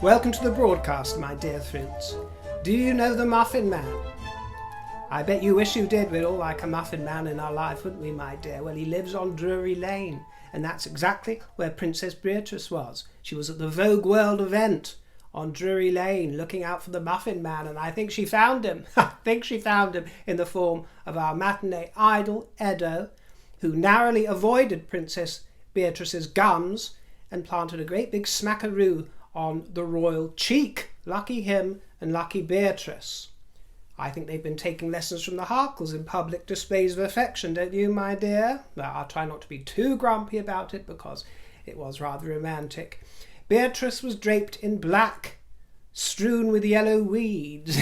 Welcome to the broadcast, my dear fruits. Do you know the Muffin Man? I bet you wish you did. We'd all like a Muffin Man in our life, wouldn't we, my dear? Well, he lives on Drury Lane, and that's exactly where Princess Beatrice was. She was at the Vogue World event on Drury Lane, looking out for the Muffin Man, and I think she found him. I think she found him in the form of our matinee idol, Edo, who narrowly avoided Princess Beatrice's gums and planted a great big smackaroo on the royal cheek. Lucky him and lucky Beatrice. I think they've been taking lessons from the Harkles in public displays of affection, don't you, my dear? Well, I'll try not to be too grumpy about it because it was rather romantic. Beatrice was draped in black, strewn with yellow weeds.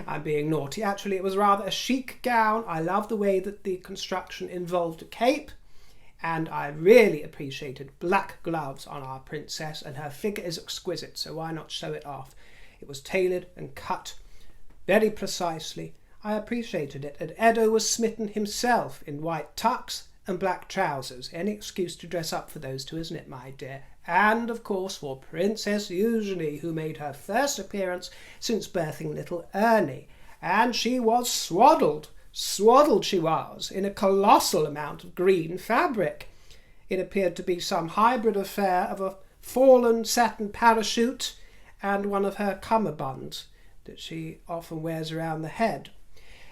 I'm being naughty. Actually, it was rather a chic gown. I love the way that the construction involved a cape, and I really appreciated black gloves on our princess, and her figure is exquisite, so why not show it off? It was tailored and cut very precisely. I appreciated it, and Edo was smitten himself in white tux and black trousers. Any excuse to dress up for those two, isn't it, my dear? And, of course, for Princess Eugenie, who made her first appearance since birthing little Ernie. And she was swaddled she was, in a colossal amount of green fabric. It appeared to be some hybrid affair of a fallen satin parachute and one of her cummerbunds that she often wears around the head.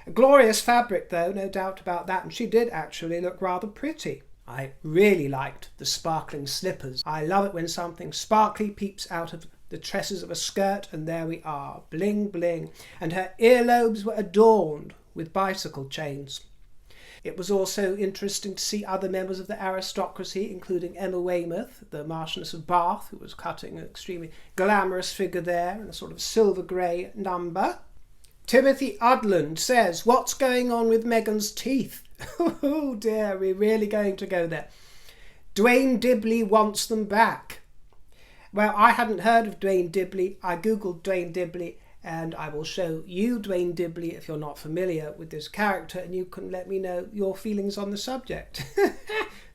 A glorious fabric, though, no doubt about that, and she did actually look rather pretty. I really liked the sparkling slippers. I love it when something sparkly peeps out of the tresses of a skirt, and there we are, bling bling. And her earlobes were adorned with bicycle chains. It was also interesting to see other members of the aristocracy, including Emma Weymouth, the Marchioness of Bath, who was cutting an extremely glamorous figure there in a sort of silver grey number. Timothy Udland says, "What's going on with Meghan's teeth?" Oh dear, we're really going to go there. Dwayne Dibley wants them back. Well, I hadn't heard of Dwayne Dibley. I googled Dwayne Dibley, and I will show you Dwayne Dibley if you're not familiar with this character, and you can let me know your feelings on the subject.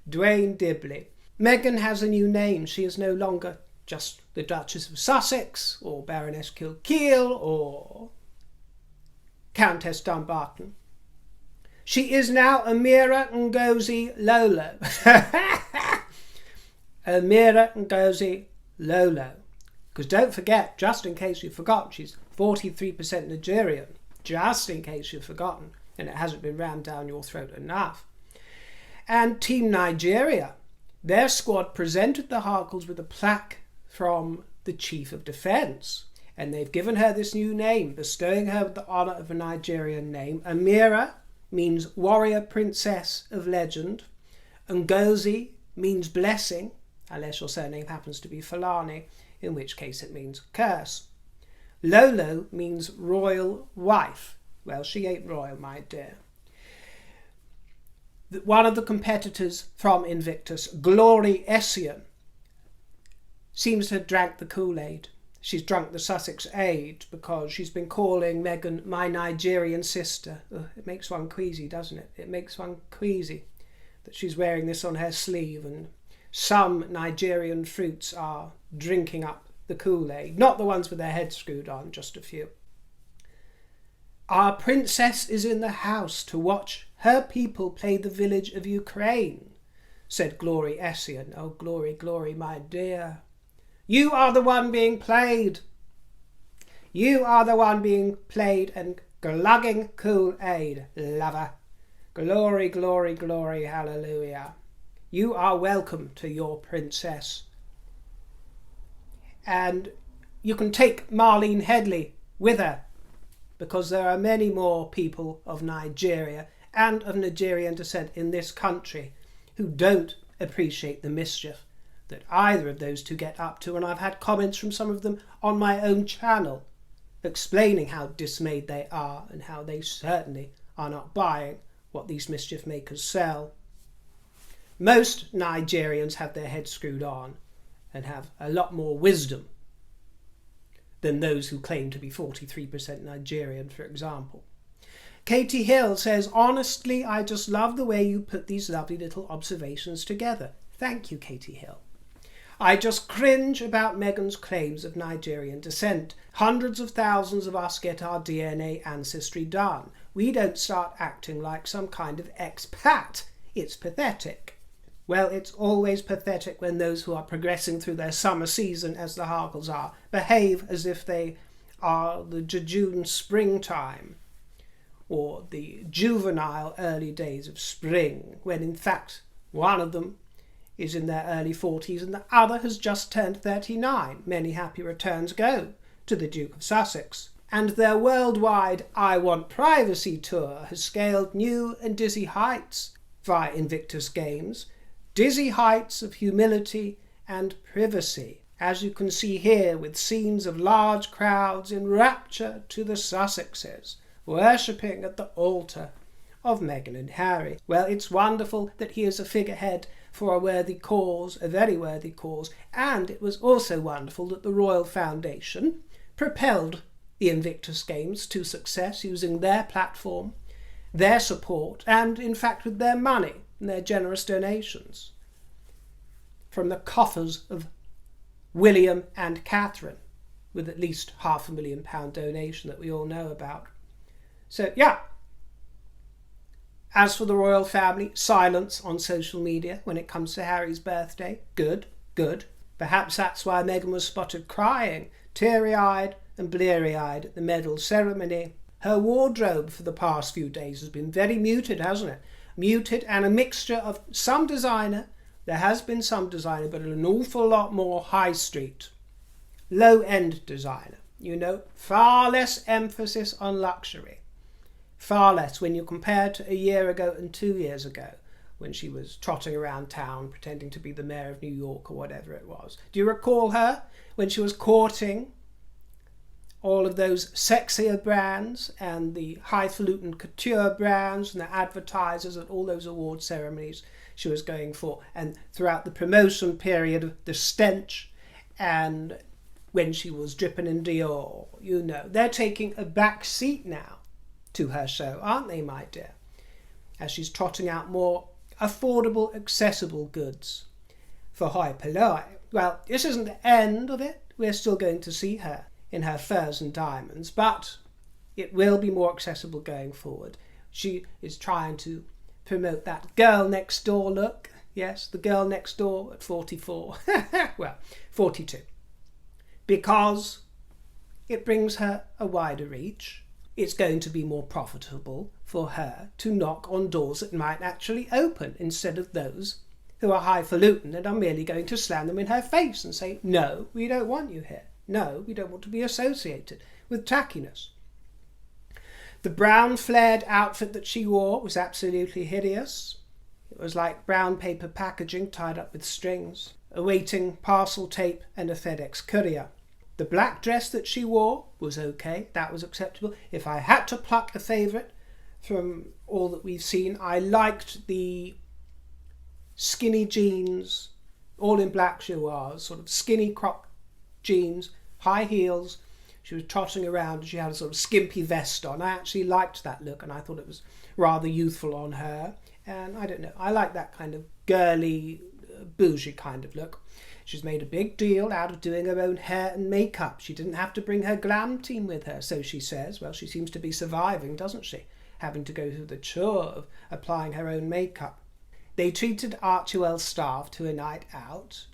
Dwayne Dibley. Meghan has a new name. She is no longer just the Duchess of Sussex, or Baroness Kilkeel, or Countess Dumbarton. She is now Amira Ngozi Lolo. Amira Ngozi Lolo. Because don't forget, just in case you've forgotten, she's 43% Nigerian. Just in case you've forgotten, and it hasn't been rammed down your throat enough. And Team Nigeria, their squad presented the Harkles with a plaque from the Chief of Defence. And they've given her this new name, bestowing her with the honour of a Nigerian name. Amira means warrior princess of legend. Ngozi means blessing, unless your surname happens to be Fulani, in which case it means curse. Lolo means royal wife. Well, she ain't royal, my dear. One of the competitors from Invictus, Glory Essien, seems to have drank the Kool-Aid. She's drunk the Sussex Aid because she's been calling Meghan my Nigerian sister. Ugh, it makes one queasy, doesn't it? It makes one queasy that she's wearing this on her sleeve, and some Nigerian fruits are drinking up the Kool-Aid. Not the ones with their heads screwed on, just a few. Our princess is in the house to watch her people play the village of Ukraine, said Glory Essien. Oh, Glory, Glory, my dear. You are the one being played. You are the one being played and glugging Kool-Aid, lover. Glory, glory, glory, hallelujah. You are welcome to your princess. And you can take Marlene Headley with her, because there are many more people of Nigeria and of Nigerian descent in this country who don't appreciate the mischief that either of those two get up to, and I've had comments from some of them on my own channel explaining how dismayed they are and how they certainly are not buying what these mischief makers sell. Most Nigerians have their heads screwed on and have a lot more wisdom than those who claim to be 43% Nigerian, for example. Katie Hill says, honestly, I just love the way you put these lovely little observations together. Thank you, Katie Hill. I just cringe about Meghan's claims of Nigerian descent. Hundreds of thousands of us get our DNA ancestry done. We don't start acting like some kind of expat. It's pathetic. Well, it's always pathetic when those who are progressing through their summer season, as the Harkles are, behave as if they are the jejune springtime, or the juvenile early days of spring, when in fact one of them is in their early 40s and the other has just turned 39. Many happy returns go to the Duke of Sussex. And their worldwide I Want Privacy tour has scaled new and dizzy heights via Invictus Games, dizzy heights of humility and privacy, as you can see here with scenes of large crowds in rapture to the Sussexes, worshipping at the altar of Meghan and Harry. Well, it's wonderful that he is a figurehead for a worthy cause, a very worthy cause, and it was also wonderful that the Royal Foundation propelled the Invictus Games to success using their platform, their support, and in fact with their money and their generous donations from the coffers of William and Catherine, with at least £500,000 donation that we all know about. So yeah, as for the royal family, silence on social media when it comes to Harry's birthday. Good, good. Perhaps that's why Meghan was spotted crying, teary-eyed and bleary-eyed at the medal ceremony. Her wardrobe for the past few days has been very muted, hasn't it? Muted, and a mixture of some designer. There has been some designer, but an awful lot more high street, low-end designer. You know, far less emphasis on luxury. Far less when you compare to a year ago and 2 years ago, when she was trotting around town pretending to be the mayor of New York or whatever it was. Do you recall her when she was courting all of those sexier brands and the highfalutin couture brands and the advertisers at all those award ceremonies she was going for, and throughout the promotion period, the stench, and when she was dripping in Dior? You know, they're taking a back seat now to her show, aren't they, my dear? As she's trotting out more affordable, accessible goods for hoi polloi. Well, this isn't the end of it. We're still going to see her in her furs and diamonds, but it will be more accessible going forward. She is trying to promote that girl next door look. Yes, the girl next door at 44. Well, 42. Because it brings her a wider reach. It's going to be more profitable for her to knock on doors that might actually open, instead of those who are highfalutin and are merely going to slam them in her face and say, no, we don't want you here. No, we don't want to be associated with tackiness. The brown flared outfit that she wore was absolutely hideous. It was like brown paper packaging tied up with strings, awaiting parcel tape and a FedEx courier. The black dress that she wore was okay, that was acceptable. If I had to pluck a favourite from all that we've seen, I liked the skinny jeans, all in black she was, sort of skinny crop jeans, high heels. She was trotting around and she had a sort of skimpy vest on. I actually liked that look and I thought it was rather youthful on her. And I don't know, I like that kind of girly, bougie kind of look. She's made a big deal out of doing her own hair and makeup. She didn't have to bring her glam team with her, so she says. Well, she seems to be surviving, doesn't she? Having to go through the chore of applying her own makeup. They treated Archewell's staff to a night out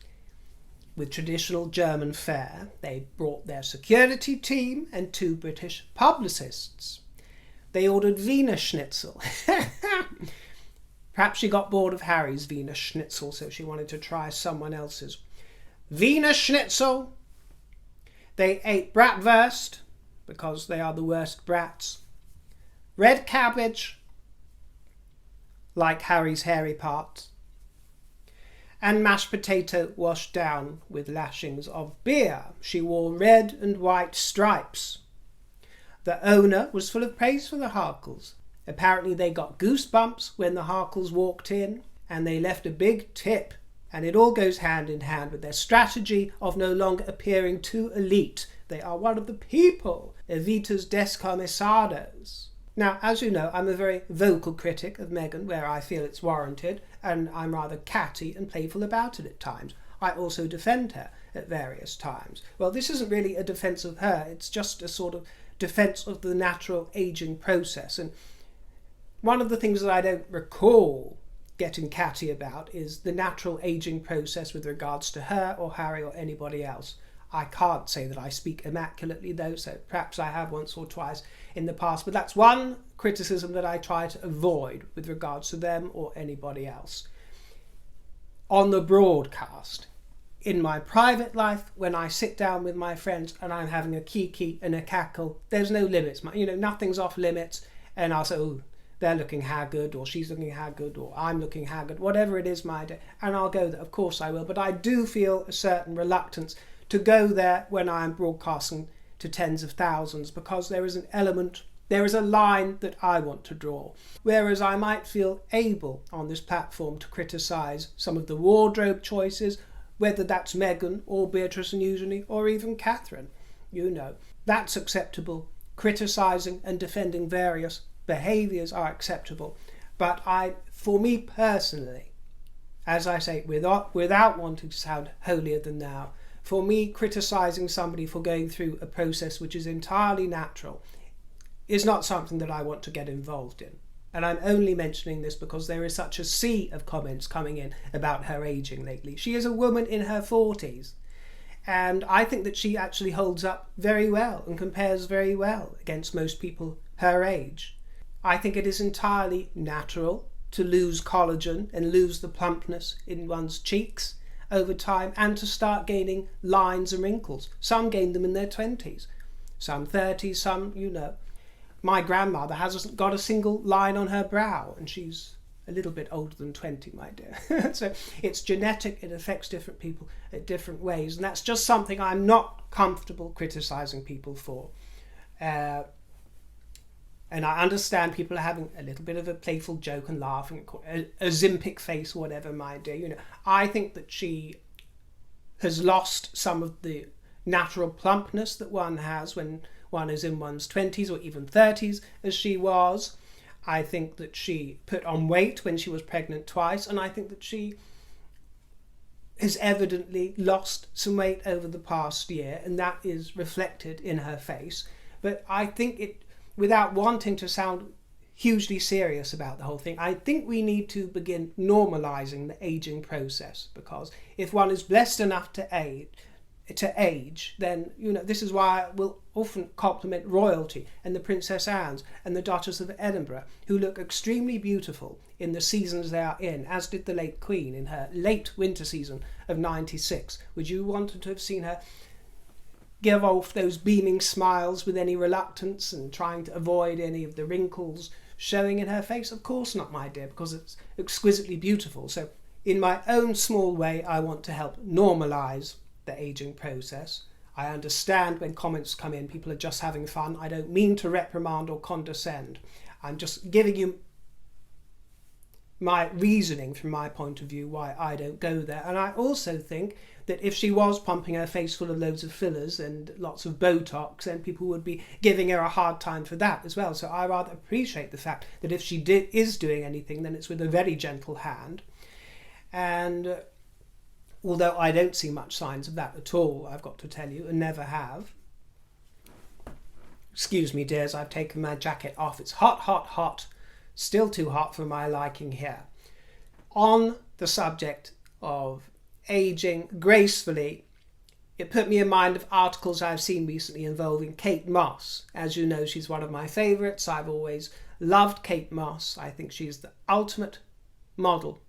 with traditional German fare. They brought their security team and 2 British publicists. They ordered Wiener Schnitzel. Perhaps she got bored of Harry's Wiener Schnitzel, so she wanted to try someone else's. Wiener Schnitzel. They ate bratwurst, because they are the worst brats. Red cabbage, like Harry's hairy parts. And mashed potato washed down with lashings of beer. She wore red and white stripes. The owner was full of praise for the Harkles. Apparently they got goosebumps when the Harkles walked in, and they left a big tip. And it all goes hand in hand with their strategy of no longer appearing too elite. They are one of the people, evitus descommissados. Now, as you know, I'm a very vocal critic of Meghan where I feel it's warranted, and I'm rather catty and playful about it at times. I also defend her at various times. Well, this isn't really a defence of her, it's just a sort of defence of the natural ageing process. And one of the things that I don't recall getting catty about is the natural ageing process with regards to her or Harry or anybody else. I can't say that I speak immaculately though, so perhaps I have once or twice in the past, but that's one criticism that I try to avoid with regards to them or anybody else. On the broadcast, in my private life, when I sit down with my friends and I'm having a kiki and a cackle, there's no limits. Nothing's off limits, and I'll say, oh, they're looking haggard, or she's looking haggard, or I'm looking haggard, whatever it is, my dear, and I'll go there. Of course I will, but I do feel a certain reluctance to go there when I'm broadcasting to tens of thousands, because there is an element, there is a line that I want to draw. Whereas I might feel able on this platform to criticise some of the wardrobe choices, whether that's Meghan or Beatrice and Eugenie or even Catherine. That's acceptable. Criticising and defending various behaviours are acceptable. But for me personally, as I say, without wanting to sound holier than thou, for me, criticising somebody for going through a process which is entirely natural is not something that I want to get involved in. And I'm only mentioning this because there is such a sea of comments coming in about her ageing lately. She is a woman in her 40s, and I think that she actually holds up very well and compares very well against most people her age. I think it is entirely natural to lose collagen and lose the plumpness in one's cheeks over time, and to start gaining lines and wrinkles. Some gain them in their 20s, some 30s, some, My grandmother hasn't got a single line on her brow, and she's a little bit older than 20, my dear. So it's genetic, it affects different people in different ways, and that's just something I'm not comfortable criticising people for. And I understand people are having a little bit of a playful joke and laughing, a Zimpic face or whatever, my dear. I think that she has lost some of the natural plumpness that one has when one is in one's 20s or even 30s, as she was. I think that she put on weight when she was pregnant twice, and I think that she has evidently lost some weight over the past year, and that is reflected in her face. But I think without wanting to sound hugely serious about the whole thing, I think we need to begin normalising the ageing process, because if one is blessed enough to age, then this is why I will often compliment royalty and the Princess Anne's and the Duchess of Edinburgh, who look extremely beautiful in the seasons they are in, as did the late Queen in her late winter season of 96. Would you want to have seen her give off those beaming smiles with any reluctance and trying to avoid any of the wrinkles showing in her face? Of course not, my dear, because it's exquisitely beautiful. So in my own small way, I want to help normalise the ageing process. I understand when comments come in, people are just having fun. I don't mean to reprimand or condescend. I'm just giving you my reasoning from my point of view why I don't go there. And I also think that if she was pumping her face full of loads of fillers and lots of Botox, then people would be giving her a hard time for that as well. So I rather appreciate the fact that if she is doing anything, then it's with a very gentle hand. And although I don't see much signs of that at all, I've got to tell you, and never have. Excuse me, dears, I've taken my jacket off. It's hot, hot, hot. Still too hot for my liking here. On the subject of ageing gracefully, it put me in mind of articles I've seen recently involving Kate Moss. As you know, she's one of my favourites. I've always loved Kate Moss. I think she's the ultimate model.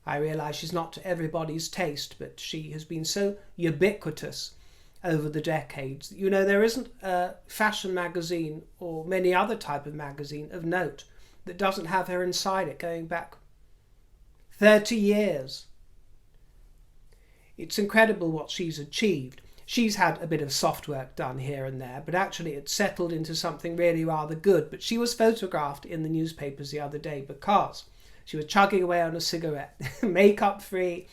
I realise she's not to everybody's taste, but she has been so ubiquitous over the decades. There isn't a fashion magazine or many other type of magazine of note that doesn't have her inside it, going back 30 years. It's incredible what she's achieved. She's had a bit of soft work done here and there, but actually it's settled into something really rather good. But she was photographed in the newspapers the other day because she was chugging away on a cigarette, makeup free,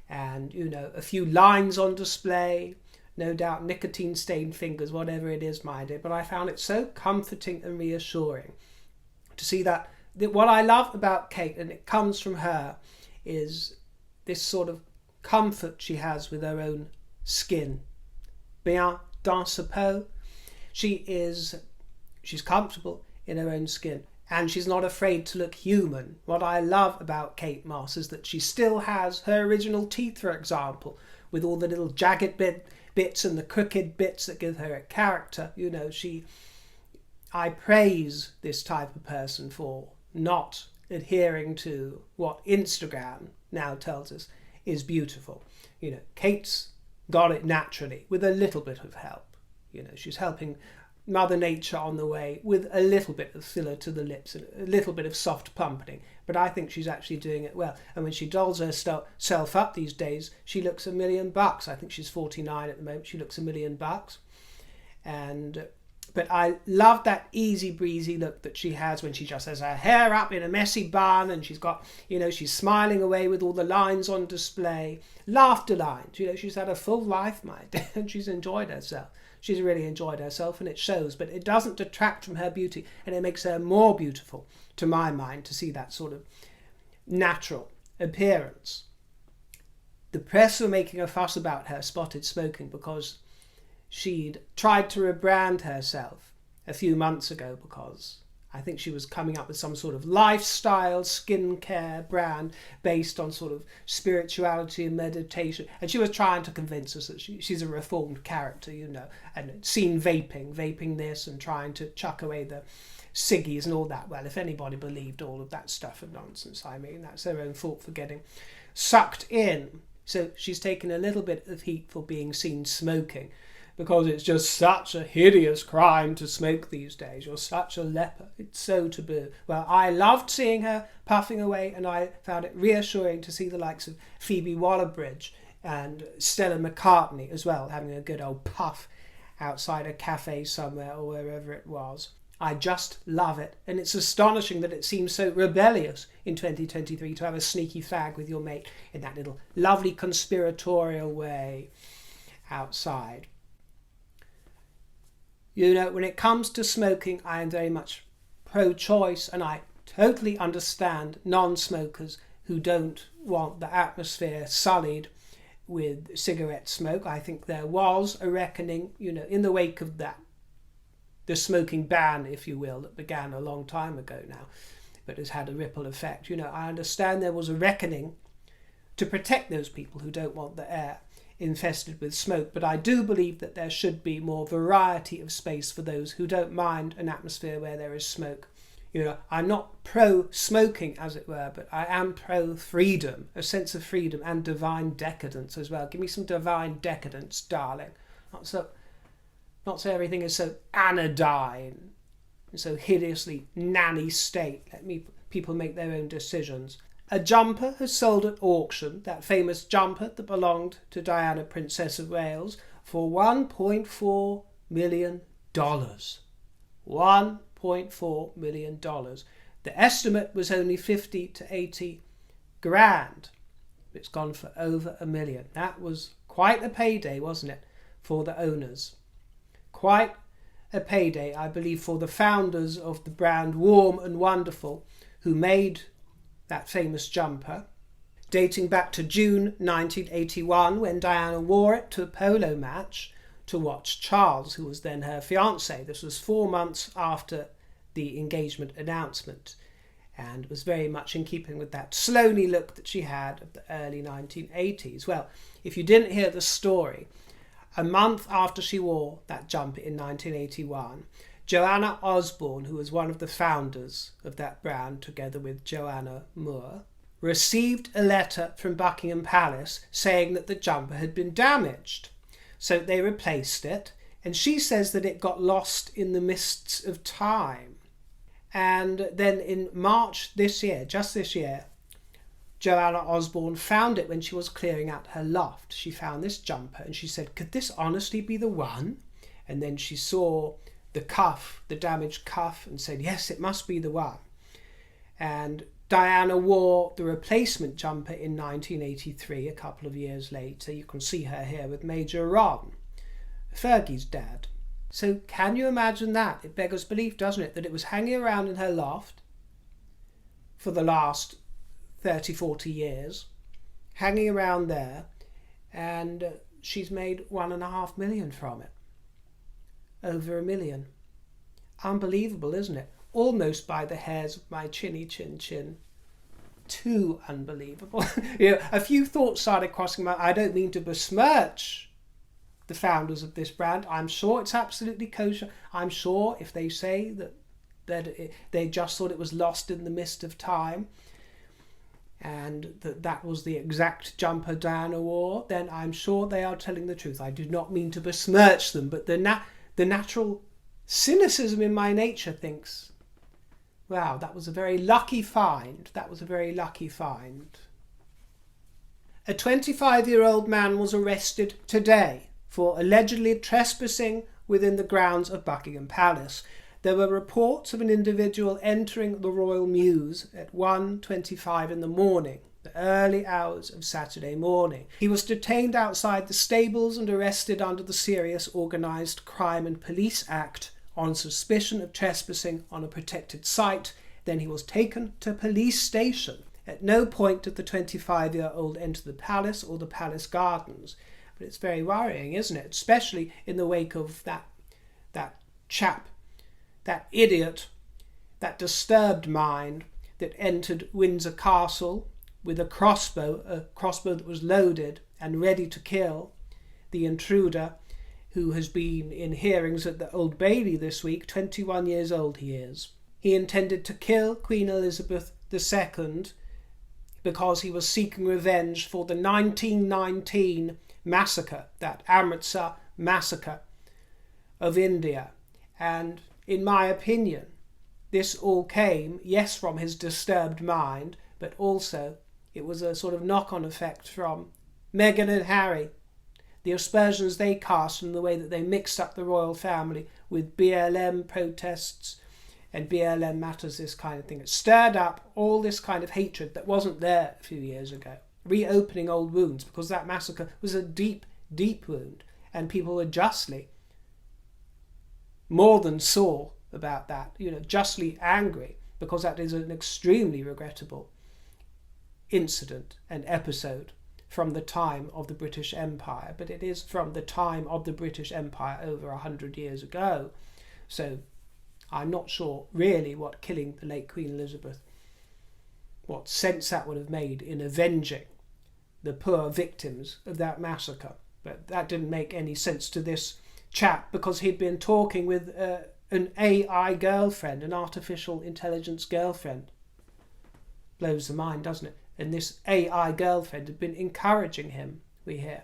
and, a few lines on display, no doubt nicotine-stained fingers, whatever it is, my dear. But I found it so comforting and reassuring to see that what I love about Kate, and it comes from her, is this sort of comfort she has with her own skin. Bien dans sa peau. She's comfortable in her own skin, and she's not afraid to look human. What I love about Kate Moss is that she still has her original teeth, for example, with all the little jagged bits and the crooked bits that give her a character. You know, I praise this type of person for not adhering to what Instagram now tells us is beautiful. You know, Kate's got it naturally with a little bit of help. You know, she's helping Mother Nature on the way with a little bit of filler to the lips and a little bit of soft plumpening. But I think she's actually doing it well. And when she dolls herself up these days, she looks $1 million. I think she's 49 at the moment. She looks $1 million. But I love that easy breezy look that she has when she just has her hair up in a messy bun, and she's got, you know, she's smiling away with all the lines on display. Laughter lines. You know, she's had a full life, my dear, and she's enjoyed herself. She's really enjoyed herself, and it shows, but it doesn't detract from her beauty, and it makes her more beautiful, to my mind, to see that sort of natural appearance. The press were making a fuss about her spotted smoking because she'd tried to rebrand herself a few months ago, because I think she was coming up with some sort of lifestyle skincare brand based on sort of spirituality and meditation. And she was trying to convince us that she's a reformed character, you know, and seen vaping this and trying to chuck away the ciggies and all that. Well, if anybody believed all of that stuff and nonsense, I mean, that's their own fault for getting sucked in. So she's taken a little bit of heat for being seen smoking, because it's just such a hideous crime to smoke these days. You're such a leper. It's so taboo. Well, I loved seeing her puffing away, and I found it reassuring to see the likes of Phoebe Waller-Bridge and Stella McCartney as well, having a good old puff outside a cafe somewhere or wherever it was. I just love it. And it's astonishing that it seems so rebellious in 2023 to have a sneaky fag with your mate in that little lovely conspiratorial way outside. You know, when it comes to smoking, I am very much pro-choice, and I totally understand non-smokers who don't want the atmosphere sullied with cigarette smoke. I think there was a reckoning, you know, in the wake of that, the smoking ban, if you will, that began a long time ago now, but has had a ripple effect. You know, I understand there was a reckoning to protect those people who don't want the air infested with smoke, but I do believe that there should be more variety of space for those who don't mind an atmosphere where there is smoke. You know, I'm not pro-smoking, as it were, but I am pro-freedom, a sense of freedom and divine decadence as well. Give me some divine decadence, darling. Not so everything is so anodyne and so hideously nanny state. Let people make their own decisions. A jumper has sold at auction, that famous jumper that belonged to Diana, Princess of Wales, for $1.4 million. $1.4 million. The estimate was only 50 to 80 grand. It's gone for over $1 million. That was quite a payday, wasn't it, for the owners? Quite a payday, I believe, for the founders of the brand Warm and Wonderful, who made that famous jumper, dating back to June 1981, when Diana wore it to a polo match to watch Charles, who was then her fiancé. This was 4 months after the engagement announcement, and was very much in keeping with that Sloaney look that she had of the early 1980s. Well, if you didn't hear the story, a month after she wore that jumper in 1981, Joanna Osborne, who was one of the founders of that brand together with Joanna Moore, received a letter from Buckingham Palace saying that the jumper had been damaged. So they replaced it, and she says that it got lost in the mists of time. And then in March this year, just this year, Joanna Osborne found it when she was clearing out her loft. She found this jumper and she said, could this honestly be the one? And then she saw the cuff, the damaged cuff, and said, yes, it must be the one. And Diana wore the replacement jumper in 1983, a couple of years later. You can see her here with Major Ron, Fergie's dad. So can you imagine that? It beggars belief, doesn't it, that it was hanging around in her loft for the last 30, 40 years, hanging around there, and she's made 1.5 million from it. Over 1 million. Unbelievable, isn't it? Almost by the hairs of my chinny chin chin. Too unbelievable. A few thoughts started crossing my mind. I don't mean to besmirch the founders of this brand. I'm sure it's absolutely kosher. I'm sure if they say that they just thought it was lost in the mist of time, and that was the exact jumper Diana wore, then I'm sure they are telling the truth. I do not mean to besmirch them, but the natural cynicism in my nature thinks, wow, that was a very lucky find. That was a very lucky find. A 25-year-old man was arrested today for allegedly trespassing within the grounds of Buckingham Palace. There were reports of an individual entering the Royal Mews at 1:25 in the morning, the early hours of Saturday morning. He was detained outside the stables and arrested under the Serious Organised Crime and Police Act on suspicion of trespassing on a protected site. Then he was taken to a police station. At no point did the 25-year-old enter the palace or the palace gardens. But it's very worrying, isn't it? Especially in the wake of that chap, that idiot, that disturbed mind that entered Windsor Castle with a crossbow that was loaded and ready to kill the intruder, who has been in hearings at the Old Bailey this week. 21 years old he is. He intended to kill Queen Elizabeth II because he was seeking revenge for the 1919 massacre, that Amritsar massacre of India. And in my opinion, this all came, yes, from his disturbed mind, but also it was a sort of knock-on effect from Meghan and Harry, the aspersions they cast and the way that they mixed up the royal family with BLM protests and BLM matters, this kind of thing. It stirred up all this kind of hatred that wasn't there a few years ago, reopening old wounds, because that massacre was a deep, deep wound, and people were justly more than sore about that, justly angry, because that is an extremely regrettable incident and episode from the time of the British Empire, but it is from the time of the British Empire over 100 years ago. So I'm not sure really what killing the late Queen Elizabeth, what sense that would have made in avenging the poor victims of that massacre. But that didn't make any sense to this chap, because he'd been talking with an AI girlfriend, an artificial intelligence girlfriend. Blows the mind, doesn't it? And this AI girlfriend had been encouraging him, we hear,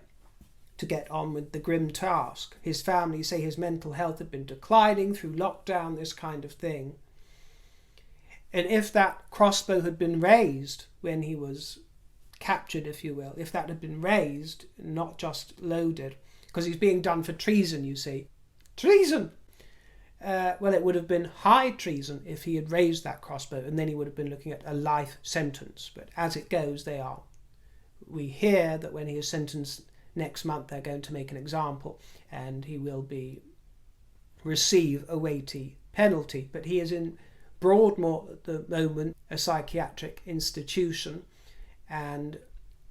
to get on with the grim task. His family say his mental health had been declining through lockdown, this kind of thing. And if that crossbow had been raised when he was captured, if you will, if that had been raised, not just loaded, because he's being done for treason, you see. Treason! Well, it would have been high treason if he had raised that crossbow, and then he would have been looking at a life sentence. But as it goes, we hear that when he is sentenced next month, they're going to make an example, and he will receive a weighty penalty. But he is in Broadmoor at the moment, a psychiatric institution, and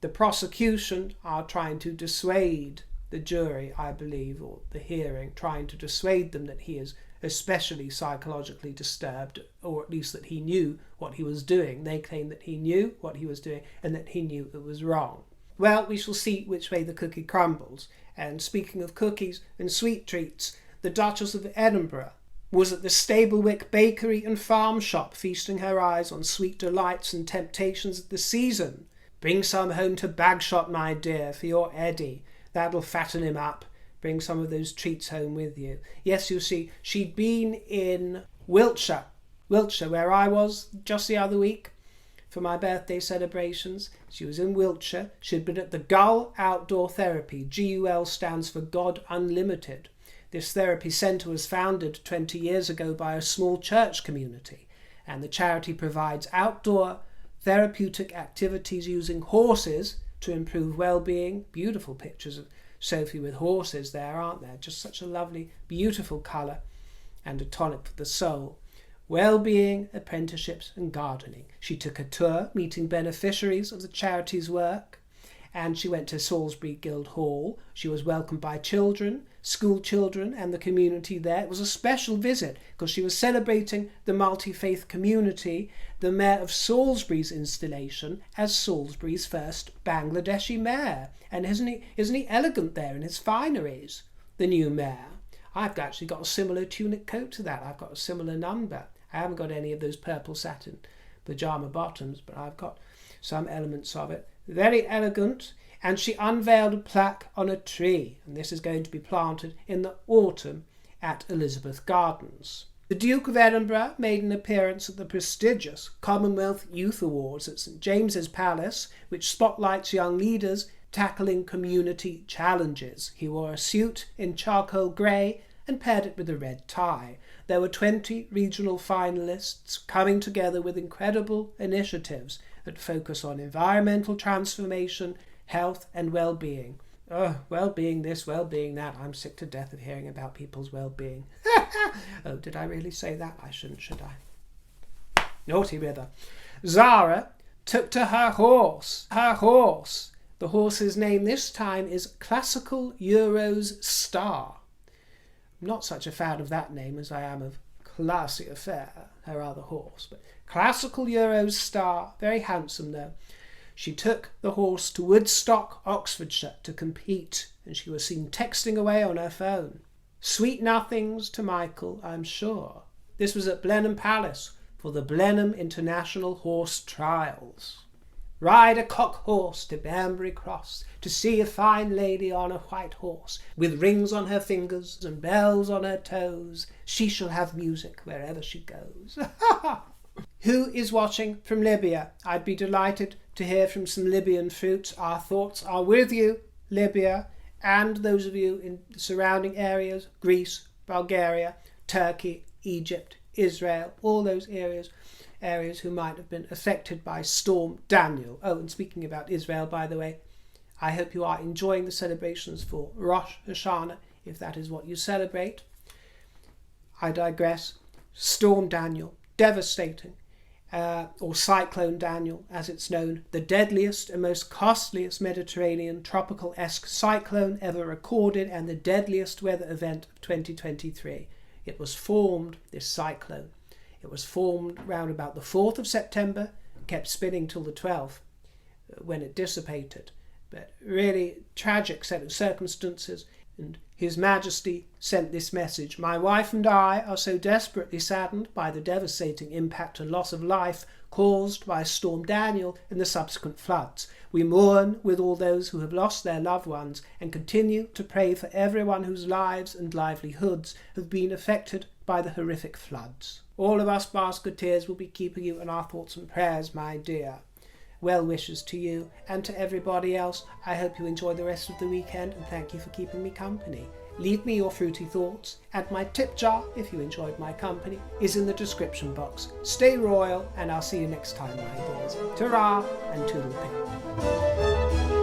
the prosecution are trying to dissuade the jury, I believe, or the hearing, trying to dissuade them that he is especially psychologically disturbed, or at least that he knew what he was doing. They claim that he knew what he was doing and that he knew it was wrong. Well, we shall see which way the cookie crumbles. And speaking of cookies and sweet treats, the Duchess of Edinburgh was at the Stablewick Bakery and Farm Shop, feasting her eyes on sweet delights and temptations of the season. Bring some home to Bagshot, my dear, for your Eddie. That'll fatten him up. Bring some of those treats home with you. Yes, you see, she'd been in Wiltshire, where I was just the other week for my birthday celebrations. She was in Wiltshire. She'd been at the Gull Outdoor Therapy. GUL stands for God Unlimited. This therapy centre was founded 20 years ago by a small church community, and the charity provides outdoor therapeutic activities using horses to improve well-being. Beautiful pictures of Sophie with horses there, aren't there? Just such a lovely, beautiful colour and a tonic for the soul. Well-being, apprenticeships and gardening. She took a tour meeting beneficiaries of the charity's work, and she went to Salisbury Guildhall. She was welcomed by children, school children, and the community there. It was a special visit because she was celebrating the multi-faith community, the mayor of Salisbury's installation as Salisbury's first Bangladeshi mayor. And isn't he elegant there in his fineries, the new mayor? I've actually got a similar tunic coat to that. I've got a similar number. I haven't got any of those purple satin pyjama bottoms, but I've got some elements of it. Very elegant. And she unveiled a plaque on a tree, and this is going to be planted in the autumn at Elizabeth Gardens. The Duke of Edinburgh made an appearance at the prestigious Commonwealth Youth Awards at St James's Palace, which spotlights young leaders tackling community challenges. He wore a suit in charcoal grey and paired it with a red tie. There were 20 regional finalists coming together with incredible initiatives that focus on environmental transformation, health and well-being. Oh, well-being this, well-being that. I'm sick to death of hearing about people's well-being. Oh, did I really say that? I shouldn't, should I? Naughty River. Zara took to her horse. Her horse. The horse's name this time is Classical Euros Star. I'm not such a fan of that name as I am of Classy Affair, her other horse. But Classical Euros Star, very handsome though. She took the horse to Woodstock, Oxfordshire to compete, and she was seen texting away on her phone. Sweet nothings to Michael, I'm sure. This was at Blenheim Palace for the Blenheim International Horse Trials. Ride a cock horse to Banbury Cross to see a fine lady on a white horse, with rings on her fingers and bells on her toes. She shall have music wherever she goes. Who is watching from Libya? I'd be delighted to hear from some Libyan fruits. Our thoughts are with you, Libya, and those of you in the surrounding areas, Greece, Bulgaria, Turkey, Egypt, Israel, all those areas who might have been affected by Storm Daniel. Oh, and speaking about Israel, by the way, I hope you are enjoying the celebrations for Rosh Hashanah, if that is what you celebrate. I digress. Storm Daniel, devastating, or Cyclone Daniel, as it's known, the deadliest and most costliest Mediterranean tropical-esque cyclone ever recorded, and the deadliest weather event of 2023. It was formed, this cyclone. It was formed round about the 4th of September, kept spinning till the 12th, when it dissipated. But really tragic set of circumstances, and His Majesty sent this message. My wife and I are so desperately saddened by the devastating impact and loss of life caused by Storm Daniel and the subsequent floods. We mourn with all those who have lost their loved ones and continue to pray for everyone whose lives and livelihoods have been affected by the horrific floods. All of us Basketeers will be keeping you in our thoughts and prayers, my dear. Well wishes to you and to everybody else. I hope you enjoy the rest of the weekend, and thank you for keeping me company. Leave me your fruity thoughts, and my tip jar, if you enjoyed my company, is in the description box. Stay royal, and I'll see you next time, my dears. Ta-ra and toodle-pip.